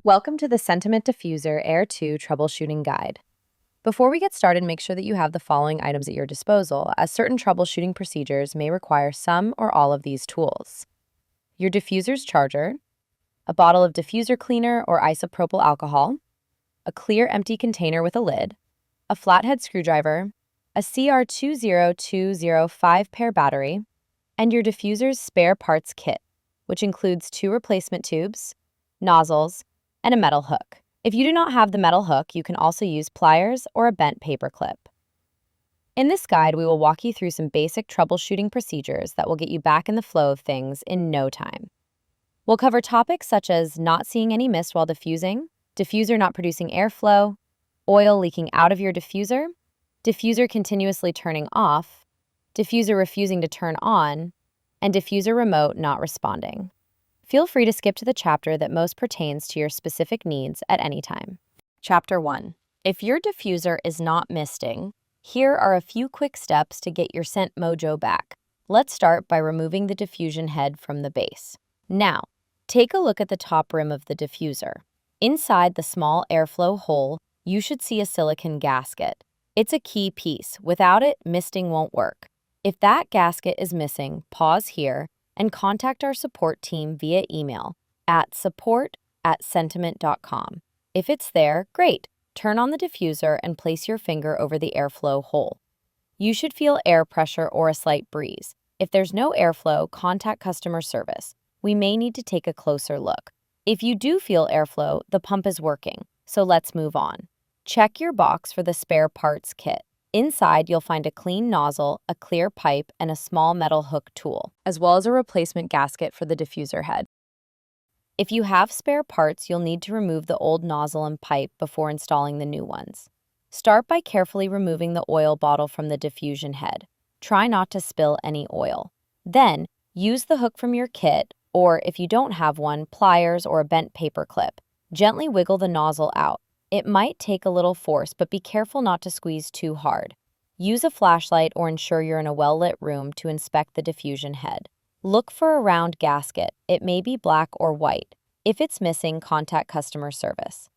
Welcome to the Scentiment Diffuser Air 2 Troubleshooting Guide. Before we get started, make sure that you have the following items at your disposal, as certain troubleshooting procedures may require some or all of these tools. Your diffuser's charger, a bottle of diffuser cleaner or isopropyl alcohol, a clear empty container with a lid, a flathead screwdriver, a CR20205 pair battery, and your diffuser's spare parts kit, which includes 2 replacement tubes, nozzles, and a metal hook. If you do not have the metal hook, you can also use pliers or a bent paper clip. In this guide, we will walk you through some basic troubleshooting procedures that will get you back in the flow of things in no time. We'll cover topics such as not seeing any mist while diffusing, diffuser not producing airflow, oil leaking out of your diffuser, diffuser continuously turning off, diffuser refusing to turn on, and diffuser remote not responding. Feel free to skip to the chapter that most pertains to your specific needs at any time. Chapter 1. If your diffuser is not misting, here are a few quick steps to get your scent mojo back. Let's start by removing the diffusion head from the base. Now, take a look at the top rim of the diffuser. Inside the small airflow hole, you should see a silicone gasket. It's a key piece. Without it, misting won't work. If that gasket is missing, pause here and contact our support team via email at support@scentiment.com. If it's there, great. Turn on the diffuser and place your finger over the airflow hole. You should feel air pressure or a slight breeze. If there's no airflow, contact customer service. We may need to take a closer look. If you do feel airflow, the pump is working, so let's move on. Check your box for the spare parts kit. Inside, you'll find a clean nozzle, a clear pipe, and a small metal hook tool, as well as a replacement gasket for the diffuser head. If you have spare parts, you'll need to remove the old nozzle and pipe before installing the new ones. Start by carefully removing the oil bottle from the diffusion head. Try not to spill any oil. Then, use the hook from your kit, or if you don't have one, pliers or a bent paper clip. Gently wiggle the nozzle out. It might take a little force, but be careful not to squeeze too hard. Use a flashlight or ensure you're in a well-lit room to inspect the diffusion head. Look for a round gasket. It may be black or white. If it's missing, contact customer service.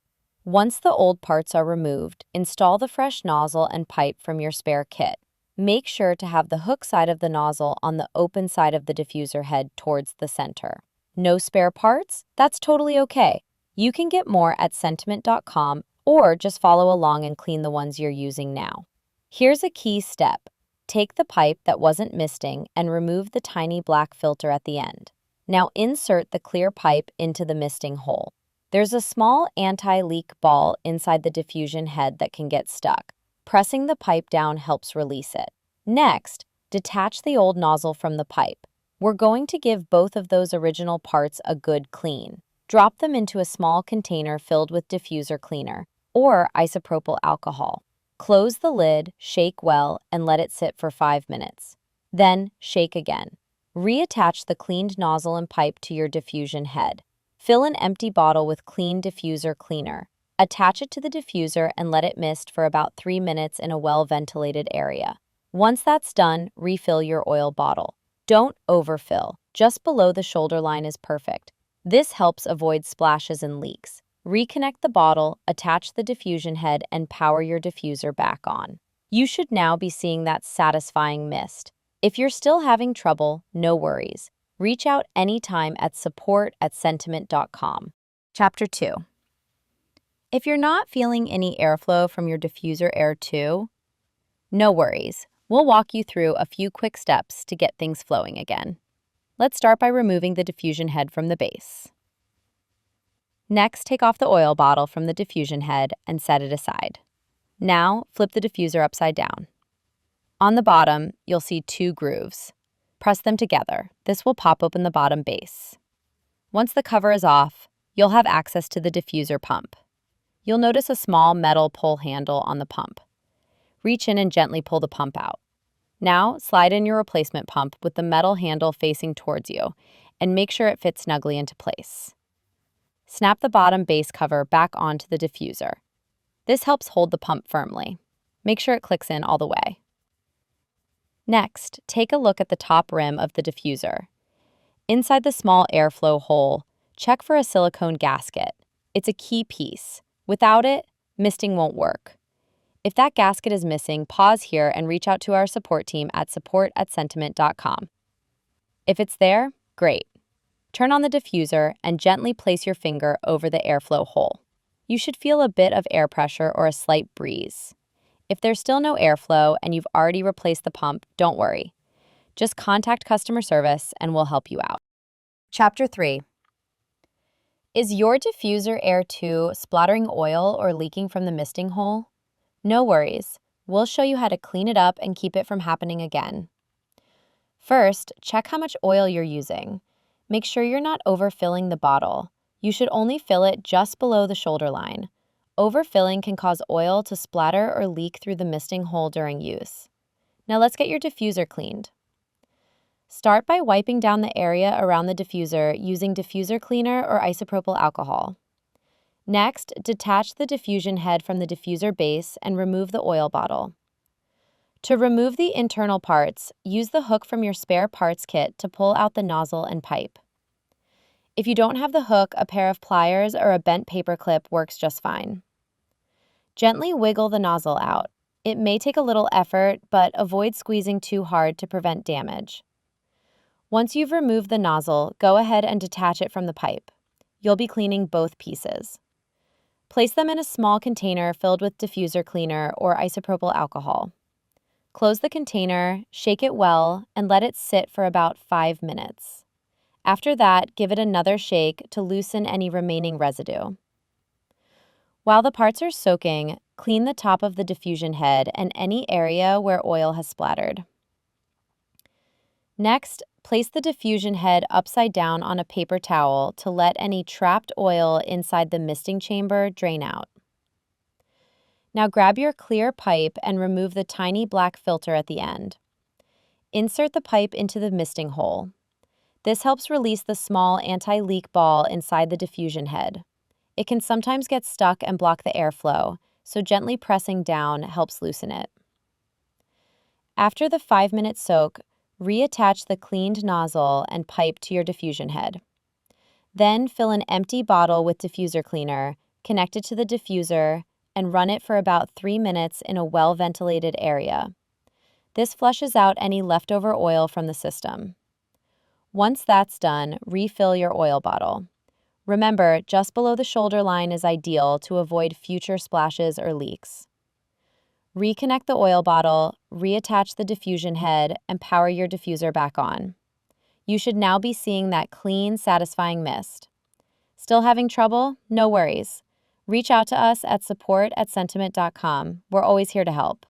Once the old parts are removed, install the fresh nozzle and pipe from your spare kit. Make sure to have the hook side of the nozzle on the open side of the diffuser head towards the center. No spare parts? That's totally okay. You can get more at Scentiment.com or just follow along and clean the ones you're using now. Here's a key step. Take the pipe that wasn't misting and remove the tiny black filter at the end. Now insert the clear pipe into the misting hole. There's a small anti-leak ball inside the diffusion head that can get stuck. Pressing the pipe down helps release it. Next, detach the old nozzle from the pipe. We're going to give both of those original parts a good clean. Drop them into a small container filled with diffuser cleaner or isopropyl alcohol. Close the lid, shake well, and let it sit for 5 minutes. Then, shake again. Reattach the cleaned nozzle and pipe to your diffusion head. Fill an empty bottle with clean diffuser cleaner. Attach it to the diffuser and let it mist for about 3 minutes in a well-ventilated area. Once that's done, refill your oil bottle. Don't overfill. Just below the shoulder line is perfect. This helps avoid splashes and leaks. Reconnect the bottle, attach the diffusion head, and power your diffuser back on. You should now be seeing that satisfying mist. If you're still having trouble, no worries. Reach out anytime at support@scentiment.com. Chapter 2. If you're not feeling any airflow from your diffuser Air 2, no worries. We'll walk you through a few quick steps to get things flowing again. Let's start by removing the diffusion head from the base. Next, take off the oil bottle from the diffusion head and set it aside. Now, flip the diffuser upside down. On the bottom, you'll see 2 grooves. Press them together. This will pop open the bottom base. Once the cover is off, you'll have access to the diffuser pump. You'll notice a small metal pull handle on the pump. Reach in and gently pull the pump out. Now, slide in your replacement pump with the metal handle facing towards you and make sure it fits snugly into place. Snap the bottom base cover back onto the diffuser. This helps hold the pump firmly. Make sure it clicks in all the way. Next, take a look at the top rim of the diffuser. Inside the small airflow hole, check for a silicone gasket. It's a key piece. Without it, misting won't work. If that gasket is missing, pause here and reach out to our support team at support@sentiment.com. If it's there, great. Turn on the diffuser and gently place your finger over the airflow hole. You should feel a bit of air pressure or a slight breeze. If there's still no airflow and you've already replaced the pump, don't worry. Just contact customer service and we'll help you out. Chapter 3. Is your diffuser Air 2 splattering oil or leaking from the misting hole? No worries. We'll show you how to clean it up and keep it from happening again. First, check how much oil you're using. Make sure you're not overfilling the bottle. You should only fill it just below the shoulder line. Overfilling can cause oil to splatter or leak through the misting hole during use. Now let's get your diffuser cleaned. Start by wiping down the area around the diffuser using diffuser cleaner or isopropyl alcohol. Next, detach the diffusion head from the diffuser base and remove the oil bottle. To remove the internal parts, use the hook from your spare parts kit to pull out the nozzle and pipe. If you don't have the hook, a pair of pliers or a bent paper clip works just fine. Gently wiggle the nozzle out. It may take a little effort, but avoid squeezing too hard to prevent damage. Once you've removed the nozzle, go ahead and detach it from the pipe. You'll be cleaning both pieces. Place them in a small container filled with diffuser cleaner or isopropyl alcohol. Close the container, shake it well, and let it sit for about 5 minutes. After that, give it another shake to loosen any remaining residue. While the parts are soaking, clean the top of the diffusion head and any area where oil has splattered. Next, place the diffusion head upside down on a paper towel to let any trapped oil inside the misting chamber drain out. Now grab your clear pipe and remove the tiny black filter at the end. Insert the pipe into the misting hole. This helps release the small anti-leak ball inside the diffusion head. It can sometimes get stuck and block the airflow, so gently pressing down helps loosen it. After the 5-minute soak, reattach the cleaned nozzle and pipe to your diffusion head. Then fill an empty bottle with diffuser cleaner, connect it to the diffuser, and run it for about 3 minutes in a well-ventilated area. This flushes out any leftover oil from the system. Once that's done, refill your oil bottle. Remember, just below the shoulder line is ideal to avoid future splashes or leaks. Reconnect the oil bottle, reattach the diffusion head, and power your diffuser back on. You should now be seeing that clean, satisfying mist. Still having trouble? No worries. Reach out to us at support@sentiment.com. We're always here to help.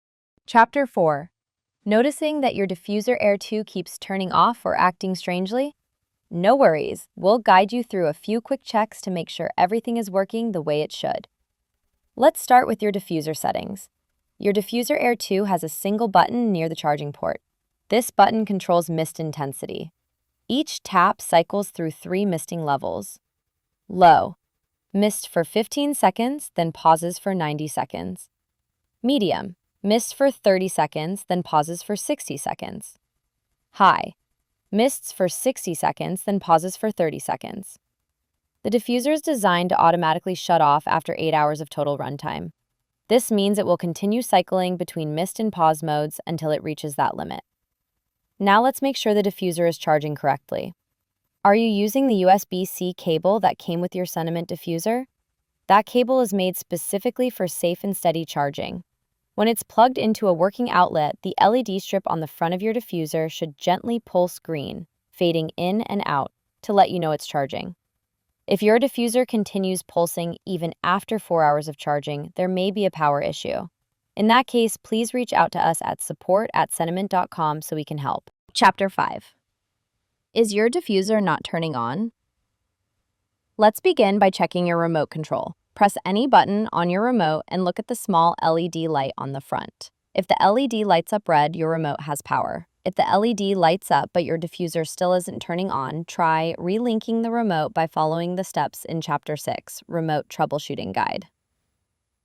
Chapter 4. Noticing that your diffuser Air 2 keeps turning off or acting strangely? No worries. We'll guide you through a few quick checks to make sure everything is working the way it should. Let's start with your diffuser settings. Your diffuser Air 2 has a single button near the charging port. This button controls mist intensity. Each tap cycles through 3 misting levels. Low. Mist for 15 seconds, then pauses for 90 seconds. Medium. Mist for 30 seconds, then pauses for 60 seconds. High. Mists for 60 seconds, then pauses for 30 seconds. The diffuser is designed to automatically shut off after 8 hours of total runtime. This means it will continue cycling between mist and pause modes until it reaches that limit. Now let's make sure the diffuser is charging correctly. Are you using the USB-C cable that came with your Scentiment diffuser? That cable is made specifically for safe and steady charging. When it's plugged into a working outlet, the LED strip on the front of your diffuser should gently pulse green, fading in and out, to let you know it's charging. If your diffuser continues pulsing even after 4 hours of charging, there may be a power issue. In that case, please reach out to us at support@sentiment.com so we can help. Chapter 5. Is your diffuser not turning on? Let's begin by checking your remote control. Press any button on your remote and look at the small LED light on the front. If the LED lights up red, your remote has power. If the LED lights up but your diffuser still isn't turning on, try relinking the remote by following the steps in Chapter 6, Remote Troubleshooting Guide.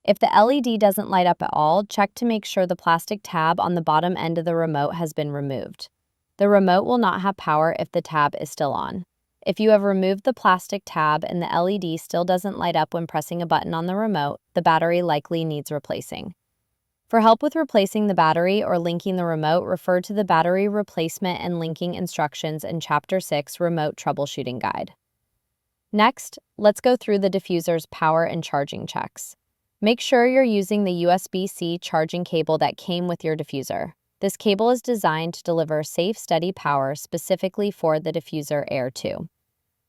If the LED doesn't light up at all, check to make sure the plastic tab on the bottom end of the remote has been removed. The remote will not have power if the tab is still on. If you have removed the plastic tab and the LED still doesn't light up when pressing a button on the remote, the battery likely needs replacing. For help with replacing the battery or linking the remote, refer to the Battery Replacement and Linking Instructions in Chapter 6 Remote Troubleshooting Guide. Next, let's go through the diffuser's power and charging checks. Make sure you're using the USB-C charging cable that came with your diffuser. This cable is designed to deliver safe, steady power specifically for the Diffuser Air 2.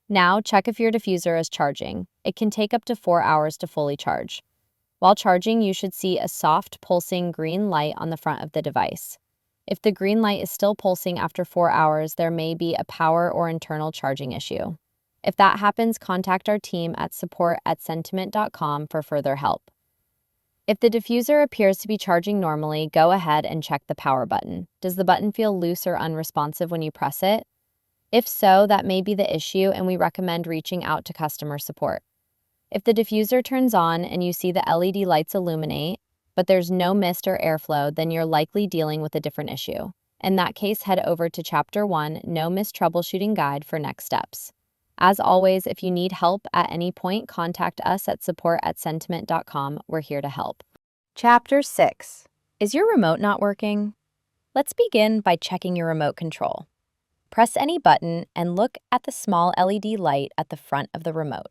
Now, check if your diffuser is charging. It can take up to 4 hours to fully charge. While charging, you should see a soft, pulsing green light on the front of the device. If the green light is still pulsing after 4 hours, there may be a power or internal charging issue. If that happens, contact our team at support@sentiment.com for further help. If the diffuser appears to be charging normally, go ahead and check the power button. Does the button feel loose or unresponsive when you press it? If so, that may be the issue, and we recommend reaching out to customer support. If the diffuser turns on and you see the LED lights illuminate, but there's no mist or airflow, then you're likely dealing with a different issue. In that case, head over to Chapter 1, No Mist Troubleshooting Guide for next steps. As always, if you need help at any point, contact us at support@sentiment.com. We're here to help. Chapter 6. Is your remote not working? Let's begin by checking your remote control. Press any button and look at the small LED light at the front of the remote.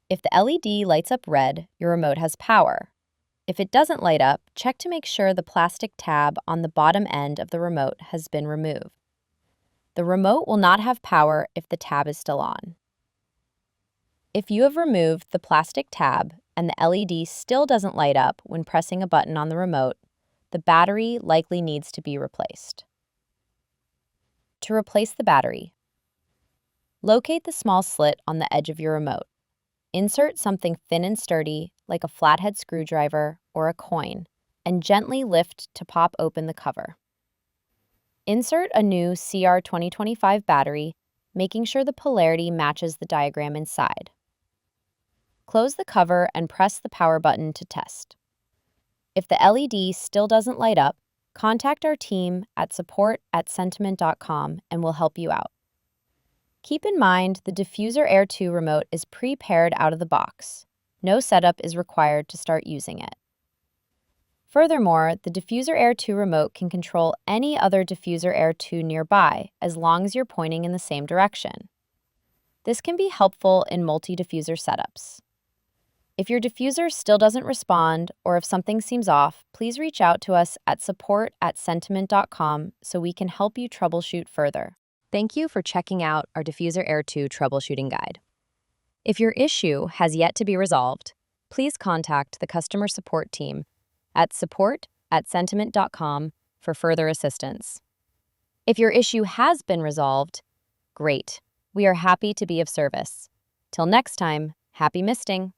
If the LED lights up red, your remote has power. If it doesn't light up, check to make sure the plastic tab on the bottom end of the remote has been removed. The remote will not have power if the tab is still on. If you have removed the plastic tab and the LED still doesn't light up when pressing a button on the remote, the battery likely needs to be replaced. To replace the battery, locate the small slit on the edge of your remote. Insert something thin and sturdy, like a flathead screwdriver or a coin, and gently lift to pop open the cover. Insert a new CR 2025 battery, making sure the polarity matches the diagram inside. Close the cover and press the power button to test. If the LED still doesn't light up, contact our team at support@sentiment.com and we'll help you out. Keep in mind the Diffuser Air 2 remote is pre-paired out of the box. No setup is required to start using it. Furthermore, the Diffuser Air 2 remote can control any other Diffuser Air 2 nearby as long as you're pointing in the same direction. This can be helpful in multi-diffuser setups. If your diffuser still doesn't respond or if something seems off, please reach out to us at support@sentiment.com so we can help you troubleshoot further. Thank you for checking out our Diffuser Air 2 troubleshooting guide. If your issue has yet to be resolved, please contact the customer support team at support@sentiment.com for further assistance. If your issue has been resolved, great. We are happy to be of service. Till next time, happy misting!